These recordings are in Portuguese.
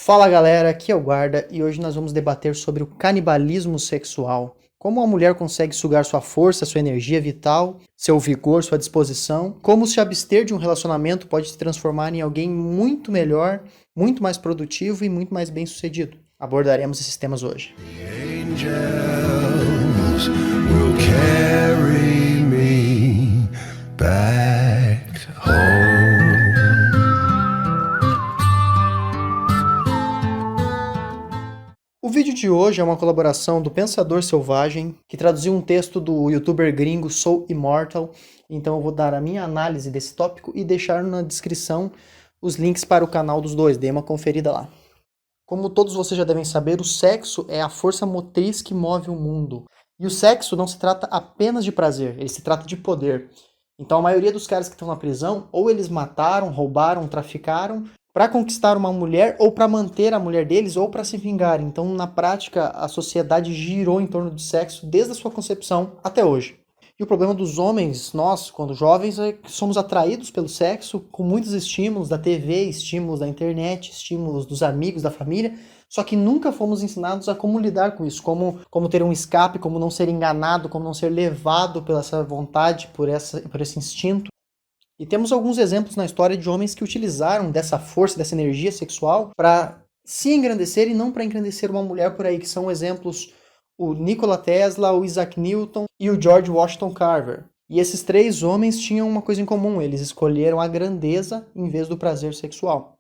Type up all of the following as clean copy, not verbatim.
Fala galera, aqui é o Guarda e hoje nós vamos debater sobre o canibalismo sexual. Como a mulher consegue sugar sua força, sua energia vital, seu vigor, sua disposição. Como se abster de um relacionamento pode se transformar em alguém muito melhor, muito mais produtivo e muito mais bem-sucedido. Abordaremos esses temas hoje. Angels will carry me back home. O vídeo de hoje é uma colaboração do Pensador Selvagem, que traduziu um texto do youtuber gringo Soul Immortal. Então eu vou dar a minha análise desse tópico e deixar na descrição os links para o canal dos dois. Dê uma conferida lá. Como todos vocês já devem saber, o sexo é a força motriz que move o mundo. E o sexo não se trata apenas de prazer, ele se trata de poder. Então a maioria dos caras que estão na prisão, ou eles mataram, roubaram, traficaram, para conquistar uma mulher, ou para manter a mulher deles, ou para se vingar. Então, na prática, a sociedade girou em torno do sexo desde a sua concepção até hoje. E o problema dos homens, nós, quando jovens, é que somos atraídos pelo sexo com muitos estímulos da TV, estímulos da internet, estímulos dos amigos, da família, só que nunca fomos ensinados a como lidar com isso, como ter um escape, como não ser enganado, como não ser levado pela essa vontade, por esse instinto. E temos alguns exemplos na história de homens que utilizaram dessa força, dessa energia sexual para se engrandecer e não para engrandecer uma mulher por aí, que são exemplos o Nikola Tesla, o Isaac Newton e o George Washington Carver. E esses três homens tinham uma coisa em comum, eles escolheram a grandeza em vez do prazer sexual.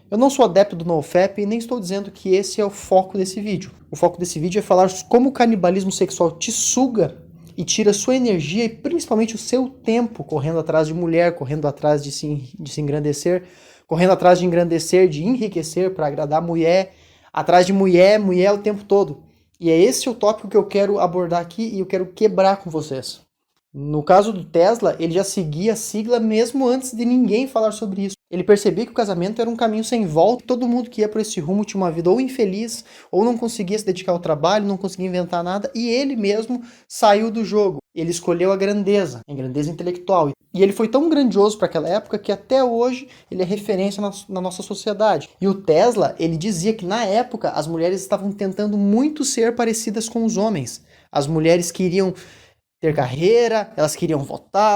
Eu não sou adepto do NoFap e nem estou dizendo que esse é o foco desse vídeo. O foco desse vídeo é falar como o canibalismo sexual te suga e tira sua energia e principalmente o seu tempo correndo atrás de mulher, correndo atrás de se engrandecer, correndo atrás de engrandecer, de enriquecer para agradar a mulher, atrás de mulher o tempo todo. E é esse o tópico que eu quero abordar aqui e eu quero quebrar com vocês. No caso do Tesla, ele já seguia a sigla mesmo antes de ninguém falar sobre isso. Ele percebia que o casamento era um caminho sem volta, todo mundo que ia por esse rumo tinha uma vida ou infeliz, ou não conseguia se dedicar ao trabalho, não conseguia inventar nada, e ele mesmo saiu do jogo. Ele escolheu a grandeza intelectual. E ele foi tão grandioso para aquela época que até hoje ele é referência na nossa sociedade. E o Tesla, ele dizia que na época as mulheres estavam tentando muito ser parecidas com os homens. As mulheres queriam ter carreira, elas queriam votar,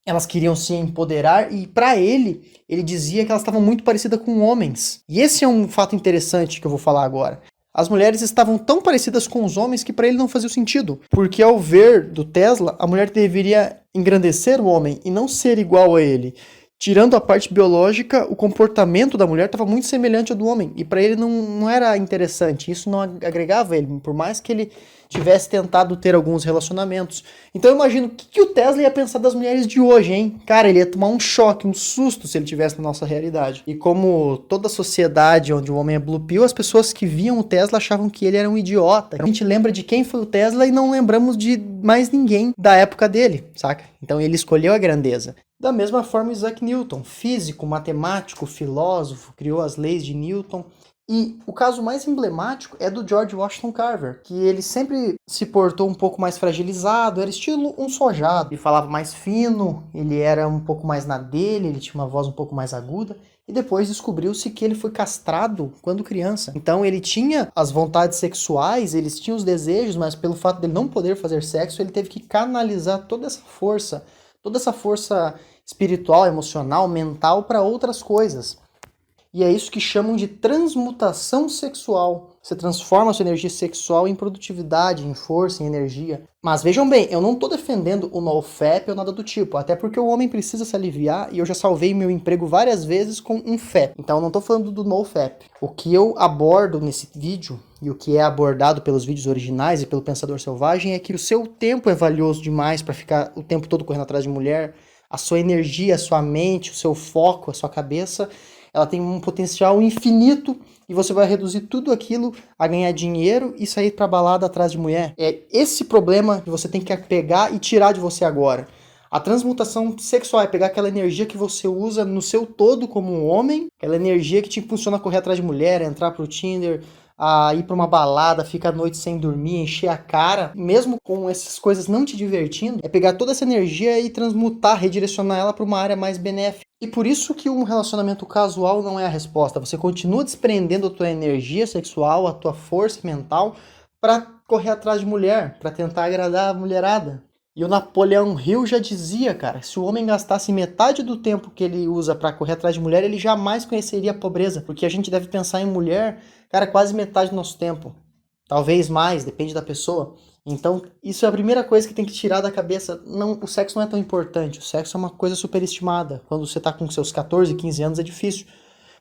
elas queriam se empoderar, e para ele dizia que elas estavam muito parecidas com homens. E esse é um fato interessante que eu vou falar agora. As mulheres estavam tão parecidas com os homens que para ele não fazia sentido, porque ao ver do Tesla, a mulher deveria engrandecer o homem e não ser igual a ele. Tirando a parte biológica, o comportamento da mulher estava muito semelhante ao do homem, e para ele não era interessante, isso não agregava ele, por mais que ele tivesse tentado ter alguns relacionamentos. Então eu imagino o que o Tesla ia pensar das mulheres de hoje, hein? Cara, ele ia tomar um choque, um susto se ele tivesse na nossa realidade. E como toda sociedade onde o homem é blue pill, as pessoas que viam o Tesla achavam que ele era um idiota. A gente lembra de quem foi o Tesla e não lembramos de mais ninguém da época dele, saca? Então ele escolheu a grandeza. Da mesma forma, Isaac Newton, físico, matemático, filósofo, criou as leis de Newton. E o caso mais emblemático é do George Washington Carver, que ele sempre se portou um pouco mais fragilizado, era estilo um sojado. Ele falava mais fino, ele era um pouco mais na dele, ele tinha uma voz um pouco mais aguda. E depois descobriu-se que ele foi castrado quando criança. Então ele tinha as vontades sexuais, ele tinha os desejos, mas pelo fato dele não poder fazer sexo, ele teve que canalizar toda essa força espiritual, emocional, mental para outras coisas. E é isso que chamam de transmutação sexual. Você transforma a sua energia sexual em produtividade, em força, em energia. Mas vejam bem, eu não estou defendendo o NoFap ou nada do tipo, até porque o homem precisa se aliviar e eu já salvei meu emprego várias vezes com um FAP. Então eu não estou falando do NoFap. O que eu abordo nesse vídeo e o que é abordado pelos vídeos originais e pelo Pensador Selvagem é que o seu tempo é valioso demais para ficar o tempo todo correndo atrás de mulher. A sua energia, a sua mente, o seu foco, a sua cabeça, ela tem um potencial infinito e você vai reduzir tudo aquilo a ganhar dinheiro e sair pra balada atrás de mulher. É esse problema que você tem que pegar e tirar de você agora. A transmutação sexual é pegar aquela energia que você usa no seu todo como um homem, aquela energia que te impulsiona a correr atrás de mulher, entrar pro Tinder, a ir pra uma balada, ficar a noite sem dormir, encher a cara, mesmo com essas coisas não te divertindo, é pegar toda essa energia e transmutar, redirecionar ela para uma área mais benéfica. E por isso que um relacionamento casual não é a resposta. Você continua desprendendo a tua energia sexual, a tua força mental para correr atrás de mulher, para tentar agradar a mulherada. E o Napoleão Hill já dizia, cara, se o homem gastasse metade do tempo que ele usa para correr atrás de mulher, ele jamais conheceria a pobreza, porque a gente deve pensar em mulher, cara, quase metade do nosso tempo. Talvez mais, depende da pessoa. Então, isso é a primeira coisa que tem que tirar da cabeça. Não, o sexo não é tão importante, o sexo é uma coisa superestimada. Quando você tá com seus 14, 15 anos é difícil,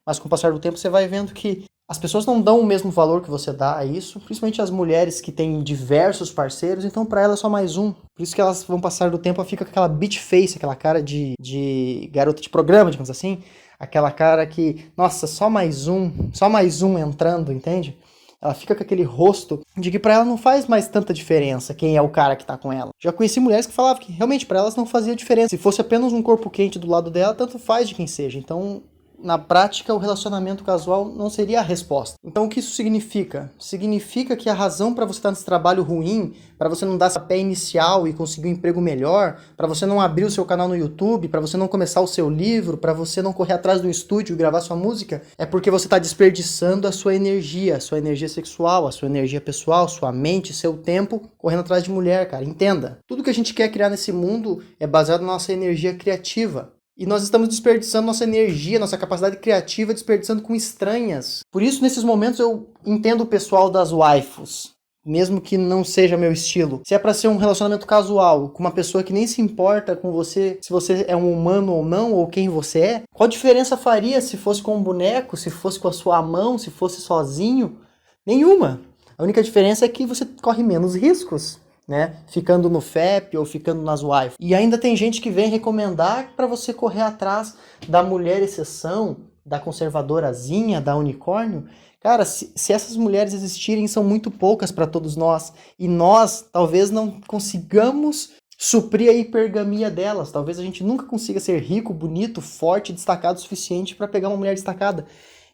mas com o passar do tempo você vai vendo que as pessoas não dão o mesmo valor que você dá a isso, principalmente as mulheres que têm diversos parceiros, então para elas é só mais um. Por isso que elas vão passar do tempo, fica com aquela bitch face, aquela cara de garota de programa, digamos assim, aquela cara que, nossa, só mais um entrando, entende? Ela fica com aquele rosto de que pra ela não faz mais tanta diferença quem é o cara que tá com ela. Já conheci mulheres que falavam que realmente pra elas não fazia diferença. Se fosse apenas um corpo quente do lado dela, tanto faz de quem seja. Então, na prática, o relacionamento casual não seria a resposta. Então, o que isso significa? Significa que a razão para você estar nesse trabalho ruim, para você não dar esse pé inicial e conseguir um emprego melhor, para você não abrir o seu canal no YouTube, para você não começar o seu livro, para você não correr atrás do estúdio e gravar sua música, é porque você está desperdiçando a sua energia sexual, a sua energia pessoal, sua mente, seu tempo, correndo atrás de mulher, cara. Entenda. Tudo que a gente quer criar nesse mundo é baseado na nossa energia criativa. E nós estamos desperdiçando nossa energia, nossa capacidade criativa, desperdiçando com estranhas. Por isso, nesses momentos, eu entendo o pessoal das waifus, mesmo que não seja meu estilo. Se é pra ser um relacionamento casual, com uma pessoa que nem se importa com você, se você é um humano ou não, ou quem você é, qual diferença faria se fosse com um boneco, se fosse com a sua mão, se fosse sozinho? Nenhuma. A única diferença é que você corre menos riscos, né? Ficando no FEP ou ficando nas wife. E ainda tem gente que vem recomendar para você correr atrás da mulher exceção, da conservadorazinha, da unicórnio. Cara, se essas mulheres existirem, são muito poucas para todos nós. E nós, talvez, não consigamos suprir a hipergamia delas. Talvez a gente nunca consiga ser rico, bonito, forte, destacado o suficiente para pegar uma mulher destacada.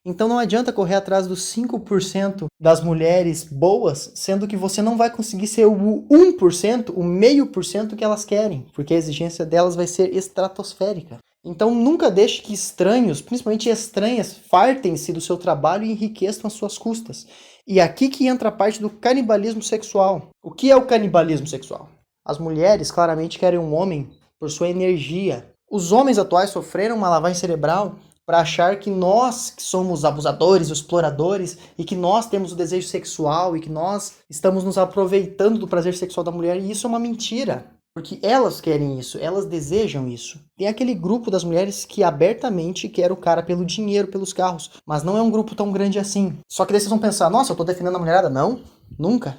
Então não adianta correr atrás dos 5% das mulheres boas, sendo que você não vai conseguir ser o 1%, o 0,5% que elas querem, porque a exigência delas vai ser estratosférica. Então nunca deixe que estranhos, principalmente estranhas, fartem-se do seu trabalho e enriqueçam as suas custas. E aqui que entra a parte do canibalismo sexual. O que é o canibalismo sexual? As mulheres claramente querem um homem por sua energia. Os homens atuais sofreram uma lavagem cerebral para achar que nós que somos abusadores, exploradores, e que nós temos o desejo sexual, e que nós estamos nos aproveitando do prazer sexual da mulher, e isso é uma mentira. Porque elas querem isso, elas desejam isso. Tem aquele grupo das mulheres que abertamente quer o cara pelo dinheiro, pelos carros, mas não é um grupo tão grande assim. Só que daí vocês vão pensar, nossa, eu tô defendendo a mulherada? Não, nunca.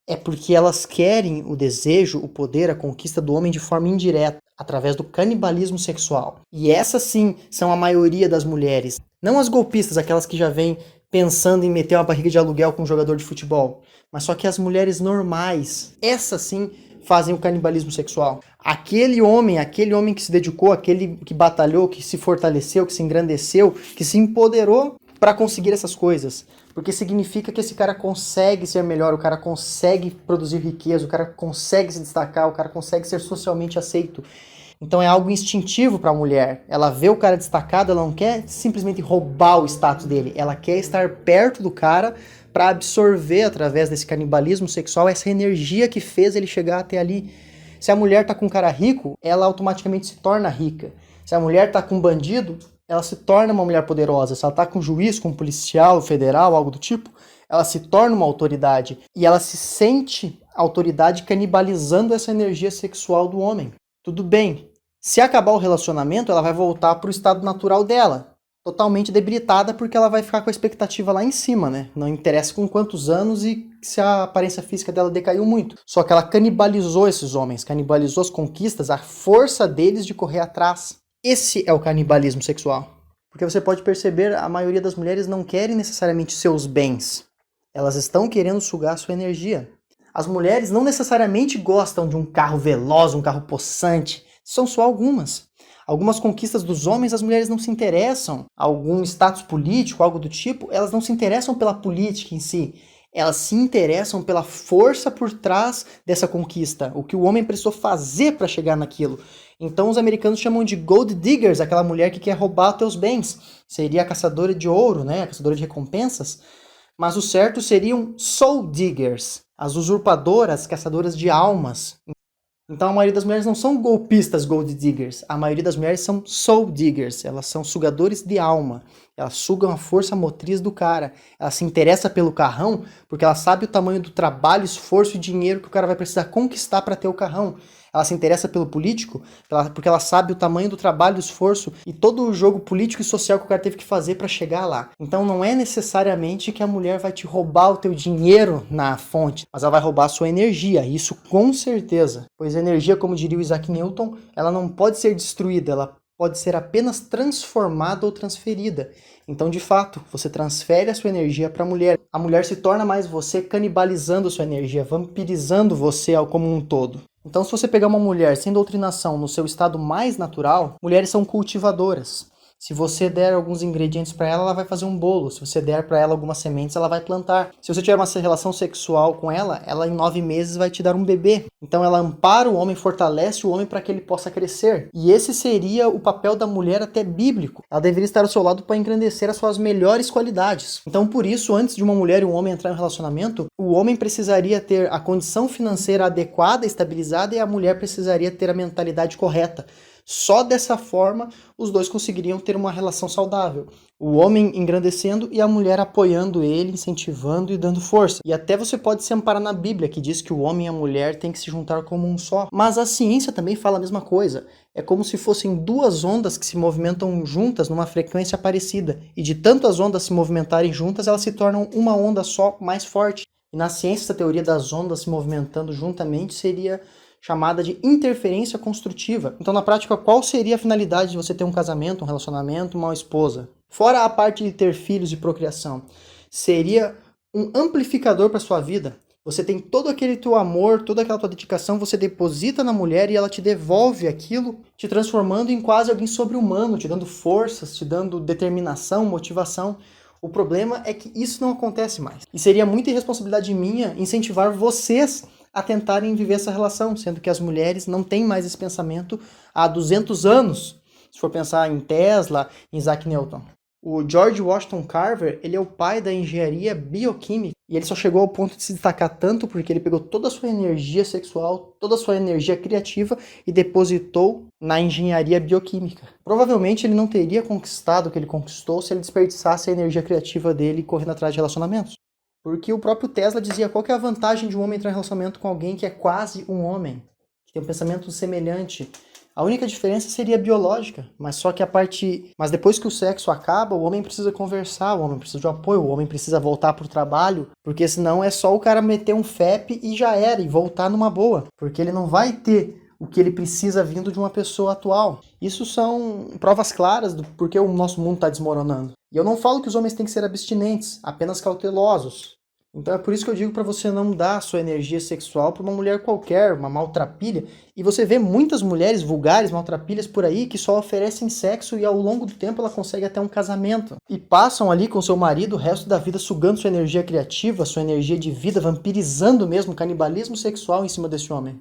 É porque elas querem o desejo, o poder, a conquista do homem de forma indireta, através do canibalismo sexual. E essas sim são a maioria das mulheres. Não as golpistas, aquelas que já vêm pensando em meter uma barriga de aluguel com um jogador de futebol. Mas só que as mulheres normais, essas sim fazem o canibalismo sexual. Aquele homem que se dedicou, aquele que batalhou, que se fortaleceu, que se engrandeceu, que se empoderou para conseguir essas coisas. Porque significa que esse cara consegue ser melhor, o cara consegue produzir riqueza, o cara consegue se destacar, o cara consegue ser socialmente aceito. Então é algo instintivo para a mulher. Ela vê o cara destacado, ela não quer simplesmente roubar o status dele, ela quer estar perto do cara para absorver através desse canibalismo sexual essa energia que fez ele chegar até ali. Se a mulher tá com um cara rico, ela automaticamente se torna rica. Se a mulher tá com um bandido, ela se torna uma mulher poderosa. Se ela tá com um juiz, com um policial federal, algo do tipo, ela se torna uma autoridade. E ela se sente autoridade canibalizando essa energia sexual do homem. Tudo bem. Se acabar o relacionamento, ela vai voltar pro estado natural dela. Totalmente debilitada, porque ela vai ficar com a expectativa lá em cima, né? Não interessa com quantos anos e se a aparência física dela decaiu muito. Só que ela canibalizou esses homens, canibalizou as conquistas, a força deles de correr atrás. Esse é o canibalismo sexual. Porque você pode perceber, a maioria das mulheres não querem necessariamente seus bens. Elas estão querendo sugar a sua energia. As mulheres não necessariamente gostam de um carro veloz, um carro possante. São só algumas. Algumas conquistas dos homens, as mulheres não se interessam. Algum status político, algo do tipo, elas não se interessam pela política em si. Elas se interessam pela força por trás dessa conquista, o que o homem precisou fazer para chegar naquilo. Então os americanos chamam de gold diggers, aquela mulher que quer roubar teus bens. Seria a caçadora de ouro, né? A caçadora de recompensas. Mas o certo seriam soul diggers, as usurpadoras, caçadoras de almas. Então a maioria das mulheres não são golpistas gold diggers, a maioria das mulheres são soul diggers, elas são sugadores de alma, elas sugam a força motriz do cara, ela se interessa pelo carrão porque ela sabe o tamanho do trabalho, esforço e dinheiro que o cara vai precisar conquistar para ter o carrão. Ela se interessa pelo político porque ela sabe o tamanho do trabalho, do esforço e todo o jogo político e social que o cara teve que fazer para chegar lá. Então não é necessariamente que a mulher vai te roubar o teu dinheiro na fonte, mas ela vai roubar a sua energia, isso com certeza. Pois a energia, como diria o Isaac Newton, ela não pode ser destruída, ela pode ser apenas transformada ou transferida. Então, de fato, você transfere a sua energia para a mulher se torna mais você, canibalizando a sua energia, vampirizando você como um todo. Então, se você pegar uma mulher sem doutrinação no seu estado mais natural, mulheres são cultivadoras. Se você der alguns ingredientes para ela, ela vai fazer um bolo. Se você der para ela algumas sementes, ela vai plantar. Se você tiver uma relação sexual com ela, ela em 9 meses vai te dar um bebê. Então ela ampara o homem, fortalece o homem para que ele possa crescer. E esse seria o papel da mulher até bíblico. Ela deveria estar ao seu lado para engrandecer as suas melhores qualidades. Então por isso, antes de uma mulher e um homem entrar em um relacionamento, o homem precisaria ter a condição financeira adequada, estabilizada, e a mulher precisaria ter a mentalidade correta. Só dessa forma, os dois conseguiriam ter uma relação saudável. O homem engrandecendo e a mulher apoiando ele, incentivando e dando força. E até você pode se amparar na Bíblia, que diz que o homem e a mulher têm que se juntar como um só. Mas a ciência também fala a mesma coisa. É como se fossem duas ondas que se movimentam juntas numa frequência parecida. E de tanto as ondas se movimentarem juntas, elas se tornam uma onda só mais forte. E na ciência, essa teoria das ondas se movimentando juntamente seria chamada de interferência construtiva. Então, na prática, qual seria a finalidade de você ter um casamento, um relacionamento, uma esposa? Fora a parte de ter filhos e procriação, seria um amplificador para sua vida. Você tem todo aquele teu amor, toda aquela tua dedicação, você deposita na mulher e ela te devolve aquilo, te transformando em quase alguém sobre-humano, te dando forças, te dando determinação, motivação. O problema é que isso não acontece mais. E seria muita irresponsabilidade minha incentivar vocês a tentarem viver essa relação, sendo que as mulheres não têm mais esse pensamento há 200 anos, se for pensar em Tesla, em Isaac Newton. O George Washington Carver, ele é o pai da engenharia bioquímica, e ele só chegou ao ponto de se destacar tanto porque ele pegou toda a sua energia sexual, toda a sua energia criativa e depositou na engenharia bioquímica. Provavelmente ele não teria conquistado o que ele conquistou se ele desperdiçasse a energia criativa dele correndo atrás de relacionamentos. Porque o próprio Tesla dizia qual que é a vantagem de um homem entrar em relacionamento com alguém que é quase um homem, que tem um pensamento semelhante. A única diferença seria biológica, mas depois que o sexo acaba, o homem precisa conversar, o homem precisa de um apoio, o homem precisa voltar pro trabalho, porque senão é só o cara meter um FEP e já era, e voltar numa boa, porque ele não vai ter o que ele precisa vindo de uma pessoa atual. Isso são provas claras do porquê o nosso mundo está desmoronando. E eu não falo que os homens têm que ser abstinentes, apenas cautelosos. Então é por isso que eu digo para você não dar sua energia sexual para uma mulher qualquer, uma maltrapilha. E você vê muitas mulheres vulgares, maltrapilhas por aí, que só oferecem sexo e ao longo do tempo ela consegue até um casamento. E passam ali com seu marido o resto da vida sugando sua energia criativa, sua energia de vida, vampirizando mesmo, canibalismo sexual em cima desse homem.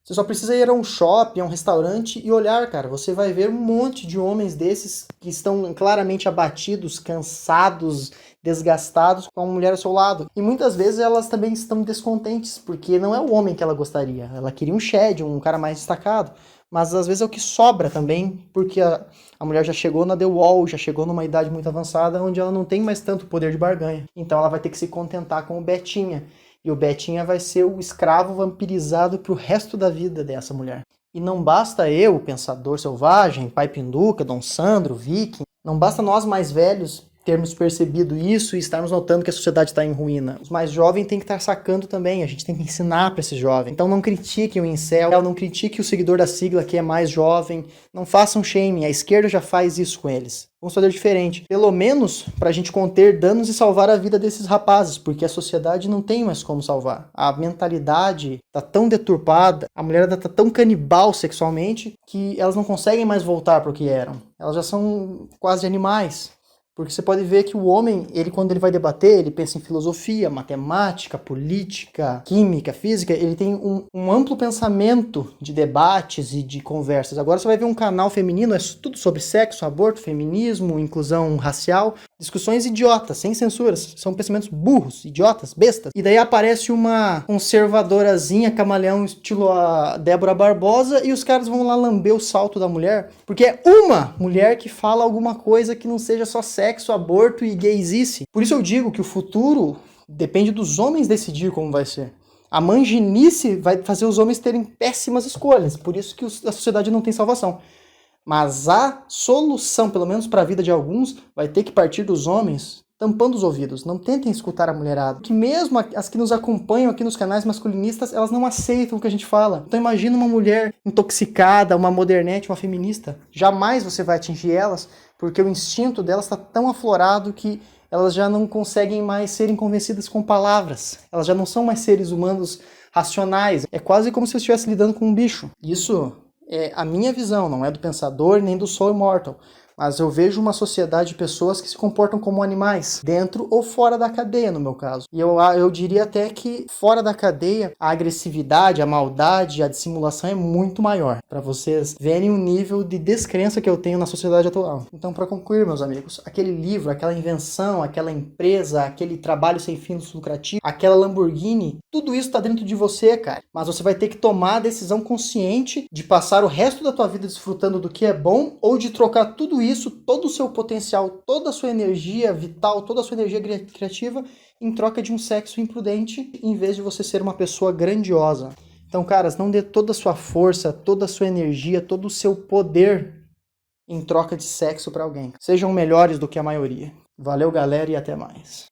Você só precisa ir a um shopping, a um restaurante e olhar, cara. Você vai ver um monte de homens desses que estão claramente abatidos, cansados, desgastados com a mulher ao seu lado. E muitas vezes elas também estão descontentes, porque não é o homem que ela gostaria. Ela queria um shed, um cara mais destacado. Mas às vezes é o que sobra também, porque a mulher já chegou na The Wall, já chegou numa idade muito avançada, onde ela não tem mais tanto poder de barganha. Então ela vai ter que se contentar com o Betinha. E o Betinha vai ser o escravo vampirizado pro resto da vida dessa mulher. E não basta eu, Pensador Selvagem, Pai Pinduca, Dom Sandro, Viking, não basta nós mais velhos termos percebido isso e estarmos notando que a sociedade está em ruína. Os mais jovens têm que estar sacando também, a gente tem que ensinar para esses jovens. Então não critique o incel, não critique o seguidor da sigla que é mais jovem, não façam shaming, a esquerda já faz isso com eles. Vamos fazer diferente, pelo menos para a gente conter danos e salvar a vida desses rapazes, porque a sociedade não tem mais como salvar. A mentalidade está tão deturpada, a mulherada está tão canibal sexualmente, que elas não conseguem mais voltar para o que eram. Elas já são quase animais. Porque você pode ver que o homem, quando ele vai debater, ele pensa em filosofia, matemática, política, química, física, ele tem um amplo pensamento de debates e de conversas. Agora você vai ver um canal feminino, é tudo sobre sexo, aborto, feminismo, inclusão racial, discussões idiotas, sem censuras, são pensamentos burros, idiotas, bestas. E daí aparece uma conservadorazinha, camaleão, estilo a Débora Barbosa, e os caras vão lá lamber o salto da mulher, porque é uma mulher que fala alguma coisa que não seja só sexo, aborto e gaysice. Por isso eu digo que o futuro depende dos homens decidir como vai ser. A manginice vai fazer os homens terem péssimas escolhas, por isso que a sociedade não tem salvação. Mas a solução, pelo menos para a vida de alguns, vai ter que partir dos homens tampando os ouvidos. Não tentem escutar a mulherada. Que mesmo as que nos acompanham aqui nos canais masculinistas, elas não aceitam o que a gente fala. Então imagina uma mulher intoxicada, uma modernete, uma feminista. Jamais você vai atingir elas, porque o instinto delas está tão aflorado que elas já não conseguem mais serem convencidas com palavras. Elas já não são mais seres humanos racionais. É quase como se eu estivesse lidando com um bicho. Isso é a minha visão, não é do Pensador nem do Soul Immortal. Mas eu vejo uma sociedade de pessoas que se comportam como animais, dentro ou fora da cadeia, no meu caso. E eu diria até que fora da cadeia, a agressividade, a maldade, a dissimulação é muito maior. Para vocês verem o nível de descrença que eu tenho na sociedade atual. Então, para concluir, meus amigos, aquele livro, aquela invenção, aquela empresa, aquele trabalho sem fins lucrativos, aquela Lamborghini, tudo isso tá dentro de você, cara. Mas você vai ter que tomar a decisão consciente de passar o resto da tua vida desfrutando do que é bom ou de trocar tudo isso, todo o seu potencial, toda a sua energia vital, toda a sua energia criativa em troca de um sexo imprudente, em vez de você ser uma pessoa grandiosa. Então, caras, não dê toda a sua força, toda a sua energia, todo o seu poder em troca de sexo para alguém. Sejam melhores do que a maioria. Valeu, galera, e até mais.